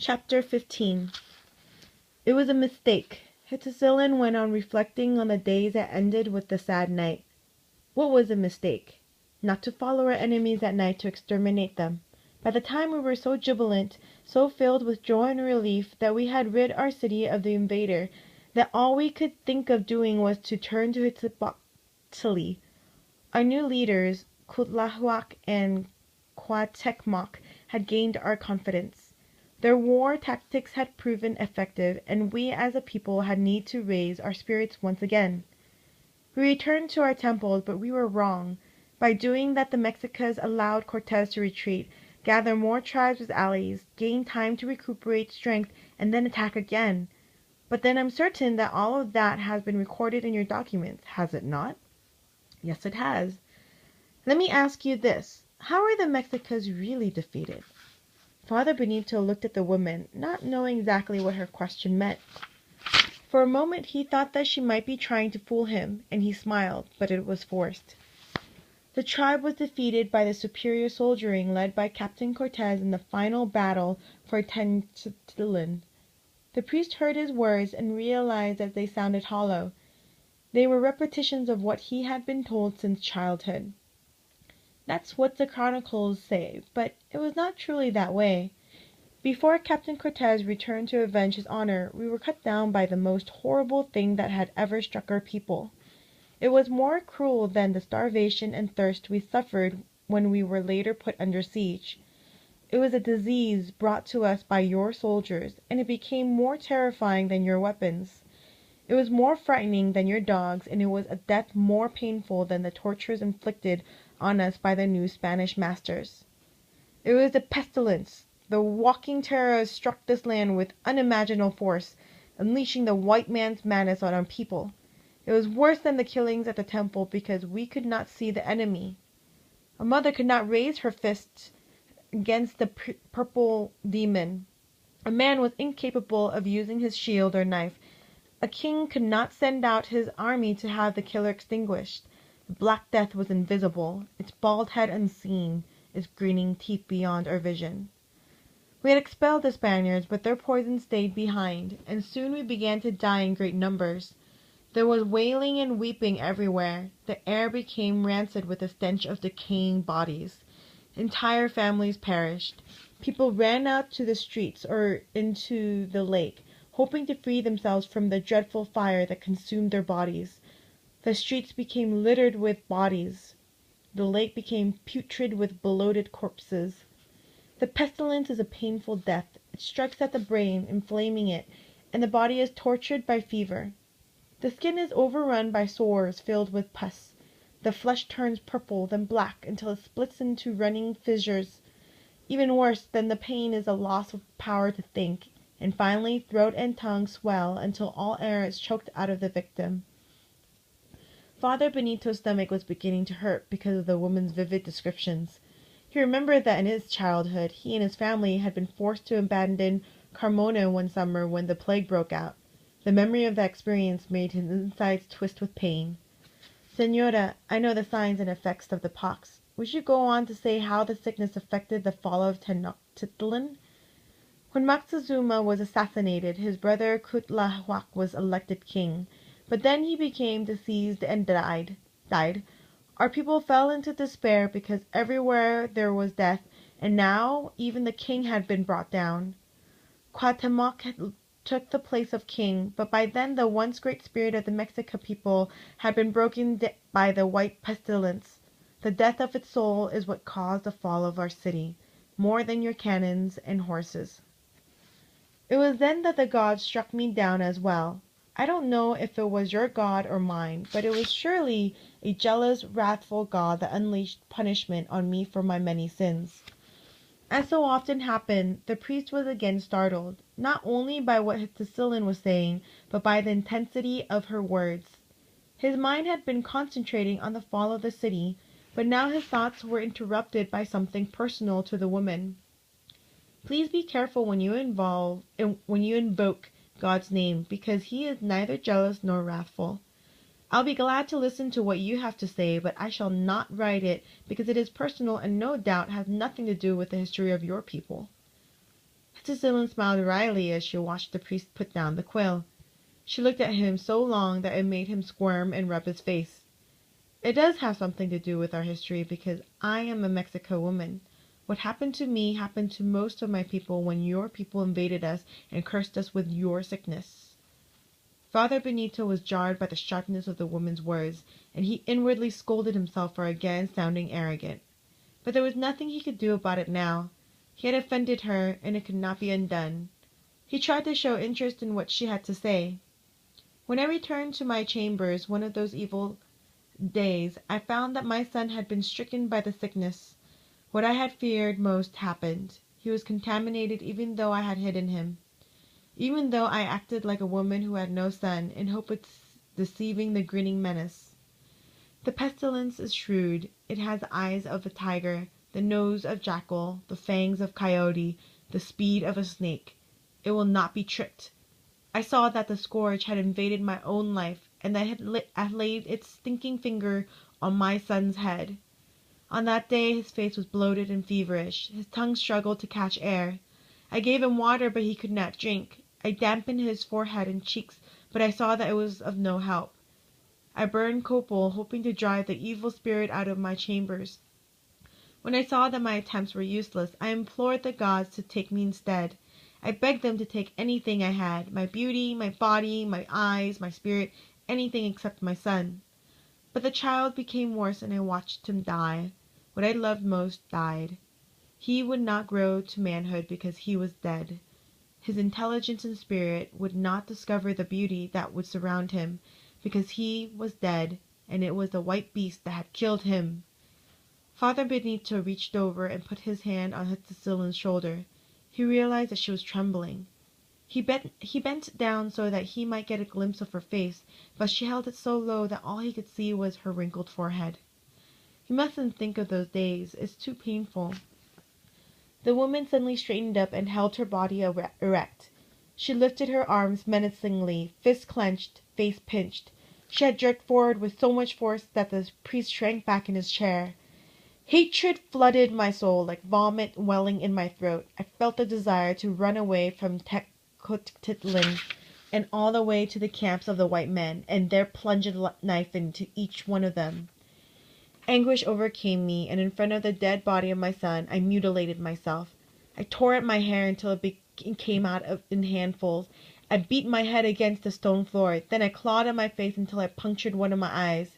Chapter 15. It was a mistake. Hitzilin went on reflecting on the days that ended with the sad night. What was a mistake? Not to follow our enemies at night to exterminate them. By the time we were so jubilant, so filled with joy and relief that we had rid our city of the invader, that all we could think of doing was to turn to Hitzili. Our new leaders, Kutlahuak and Quatekmok, had gained our confidence. Their war tactics had proven effective, and we as a people had need to raise our spirits once again. We returned to our temples, but we were wrong. By doing that, the Mexicas allowed Cortez to retreat, gather more tribes as allies, gain time to recuperate strength, and then attack again. But then I'm certain that all of that has been recorded in your documents, has it not? Yes, it has. Let me ask you this. How are the Mexicas really defeated? Father Benito looked at the woman, not knowing exactly what her question meant. For a moment he thought that she might be trying to fool him, and he smiled, but it was forced. The tribe was defeated by the superior soldiering led by Captain Cortez in the final battle for Tenochtitlan. The priest heard his words and realized that they sounded hollow. They were repetitions of what he had been told since childhood. That's what the chronicles say, but it was not truly that way. Before Captain Cortez returned to avenge his honor, we were cut down by the most horrible thing that had ever struck our people. It was more cruel than the starvation and thirst we suffered when we were later put under siege. It was a disease brought to us by your soldiers, and it became more terrifying than your weapons. It was more frightening than your dogs, and it was a death more painful than the tortures inflicted on us by the new Spanish masters. It was the pestilence. The walking terror struck this land with unimaginable force, unleashing the white man's madness on our people. It was worse than the killings at the temple because we could not see the enemy. A mother could not raise her fist against the purple demon. A man was incapable of using his shield or knife. A king could not send out his army to have the killer extinguished. The Black Death was invisible, its bald head unseen, its grinning teeth beyond our vision. We had expelled the Spaniards, but their poison stayed behind, and soon we began to die in great numbers. There was wailing and weeping everywhere. The air became rancid with the stench of decaying bodies. Entire families perished. People ran out to the streets or into the lake, hoping to free themselves from the dreadful fire that consumed their bodies. The streets became littered with bodies. The lake became putrid with bloated corpses. The pestilence is a painful death. It strikes at the brain, inflaming it, and the body is tortured by fever. The skin is overrun by sores filled with pus. The flesh turns purple, then black, until it splits into running fissures. Even worse than the pain is a loss of power to think, and finally throat and tongue swell until all air is choked out of the victim. Father Benito's stomach was beginning to hurt because of the woman's vivid descriptions. He remembered that in his childhood he and his family had been forced to abandon Carmona one summer when the plague broke out. The memory of that experience made his insides twist with pain. "Señora, I know the signs and effects of the pox. Would you go on to say how the sickness affected the fall of Tenochtitlan?" When Moctezuma was assassinated, his brother Kutlahuac was elected king, but then he became diseased and died. Our people fell into despair because everywhere there was death, and now even the king had been brought down. Cuauhtemoc took the place of king, but by then the once great spirit of the Mexica people had been broken by the white pestilence. The death of its soul is what caused the fall of our city, more than your cannons and horses. It was then that the gods struck me down as well. I don't know if it was your God or mine, but it was surely a jealous, wrathful God that unleashed punishment on me for my many sins. As so often happened, the priest was again startled, not only by what Hitzilin was saying, but by the intensity of her words. His mind had been concentrating on the fall of the city, but now his thoughts were interrupted by something personal to the woman. "Please be careful when you invoke God's name, because he is neither jealous nor wrathful. I'll be glad to listen to what you have to say, but I shall not write it because it is personal and no doubt has nothing to do with the history of your people." Hepzibah smiled wryly as she watched the priest put down the quill. She looked at him so long that it made him squirm and rub his face. It does have something to do with our history because I am a Mexico woman. What happened to me happened to most of my people when your people invaded us and cursed us with your sickness. Father Benito was jarred by the sharpness of the woman's words, and he inwardly scolded himself for again sounding arrogant. But there was nothing he could do about it now. He had offended her, and it could not be undone. He tried to show interest in what she had to say. When I returned to my chambers one of those evil days, I found that my son had been stricken by the sickness. What I had feared most happened. He was contaminated even though I had hidden him. Even though I acted like a woman who had no son, in hope of deceiving the grinning menace. The pestilence is shrewd. It has the eyes of a tiger, the nose of jackal, the fangs of coyote, the speed of a snake. It will not be tricked. I saw that the scourge had invaded my own life, and that it had laid its stinking finger on my son's head. On that day his face was bloated and feverish. His tongue struggled to catch air. I gave him water, but he could not drink. I dampened his forehead and cheeks, but I saw that it was of no help. I burned copal, hoping to drive the evil spirit out of my chambers. When I saw that my attempts were useless, I implored the gods to take me instead. I begged them to take anything I had, my beauty, my body, my eyes, my spirit, anything except my son. But the child became worse, and I watched him die. What I loved most died. He would not grow to manhood because he was dead. His intelligence and spirit would not discover the beauty that would surround him, because he was dead, and it was the white beast that had killed him. Father Benito reached over and put his hand on Hepzibah's shoulder. He realized that she was trembling. He bent down so that he might get a glimpse of her face, but she held it so low that all he could see was her wrinkled forehead. You mustn't think of those days. It's too painful. The woman suddenly straightened up and held her body erect. She lifted her arms menacingly, fists clenched, face pinched. She had jerked forward with so much force that the priest shrank back in his chair. Hatred flooded my soul like vomit welling in my throat. I felt the desire to run away from Tenochtitlan and all the way to the camps of the white men, and there plunge a knife into each one of them. Anguish overcame me, and in front of the dead body of my son, I mutilated myself. I tore at my hair until it came out in handfuls. I beat my head against the stone floor. Then I clawed at my face until I punctured one of my eyes.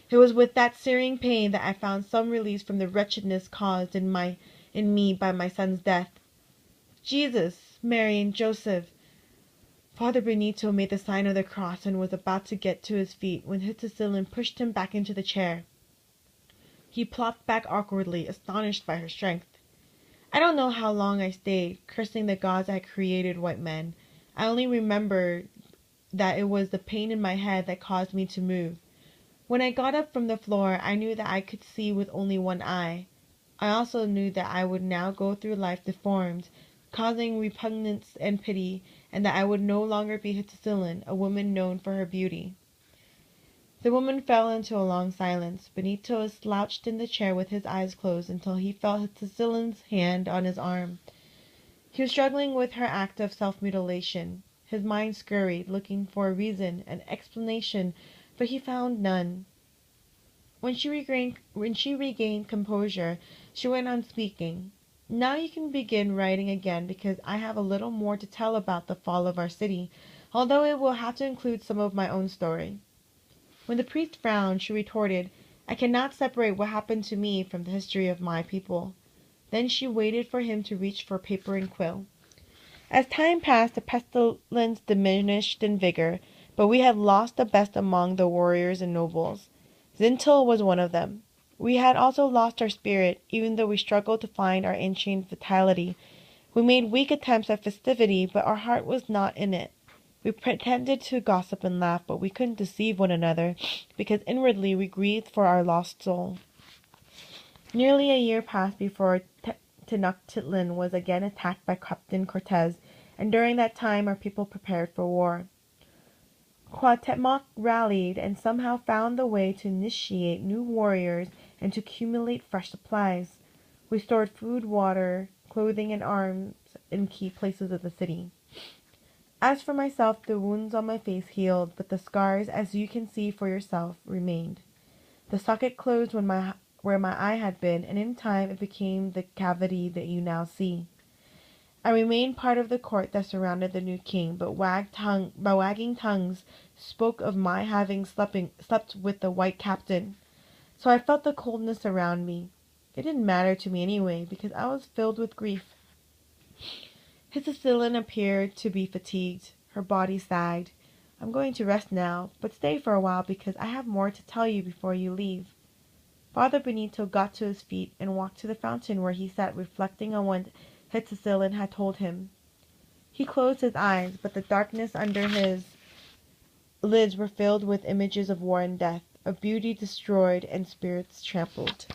It was with that searing pain that I found some release from the wretchedness caused in me by my son's death. Jesus, Mary, and Joseph. Father Benito made the sign of the cross and was about to get to his feet when Hepzibah pushed him back into the chair. He plopped back awkwardly, astonished by her strength. I don't know how long I stayed, cursing the gods that had created white men. I only remember that it was the pain in my head that caused me to move. When I got up from the floor, I knew that I could see with only one eye. I also knew that I would now go through life deformed, causing repugnance and pity, and that I would no longer be Hepzibah, a woman known for her beauty. The woman fell into a long silence. Benito slouched in the chair with his eyes closed until he felt Hepzibah's hand on his arm. He was struggling with her act of self-mutilation. His mind scurried, looking for a reason, an explanation, but he found none. When she regained composure, she went on speaking. Now you can begin writing again, because I have a little more to tell about the fall of our city, although it will have to include some of my own story. When the priest frowned, she retorted, I cannot separate what happened to me from the history of my people. Then she waited for him to reach for paper and quill. As time passed, the pestilence diminished in vigor, but we had lost the best among the warriors and nobles. Zintil was one of them. We had also lost our spirit, even though we struggled to find our ancient vitality. We made weak attempts at festivity, but our heart was not in it. We pretended to gossip and laugh, but we couldn't deceive one another, because inwardly we grieved for our lost soul. Nearly a year passed before Tenochtitlan was again attacked by Captain Cortez, and during that time our people prepared for war. Cuauhtemoc rallied and somehow found the way to initiate new warriors and to accumulate fresh supplies. We stored food, water, clothing, and arms in key places of the city. As for myself, the wounds on my face healed, but the scars, as you can see for yourself, remained. The socket closed where my eye had been, and in time it became the cavity that you now see. I remained part of the court that surrounded the new king, but wagging tongues spoke of my having slept with the white captain. So I felt the coldness around me. It didn't matter to me anyway, because I was filled with grief. Hitsicillin appeared to be fatigued. Her body sagged. I'm going to rest now, but stay for a while because I have more to tell you before you leave. Father Benito got to his feet and walked to the fountain where he sat reflecting on what Hitsicillin had told him. He closed his eyes, but the darkness under his lids were filled with images of war and death, of beauty destroyed and spirits trampled.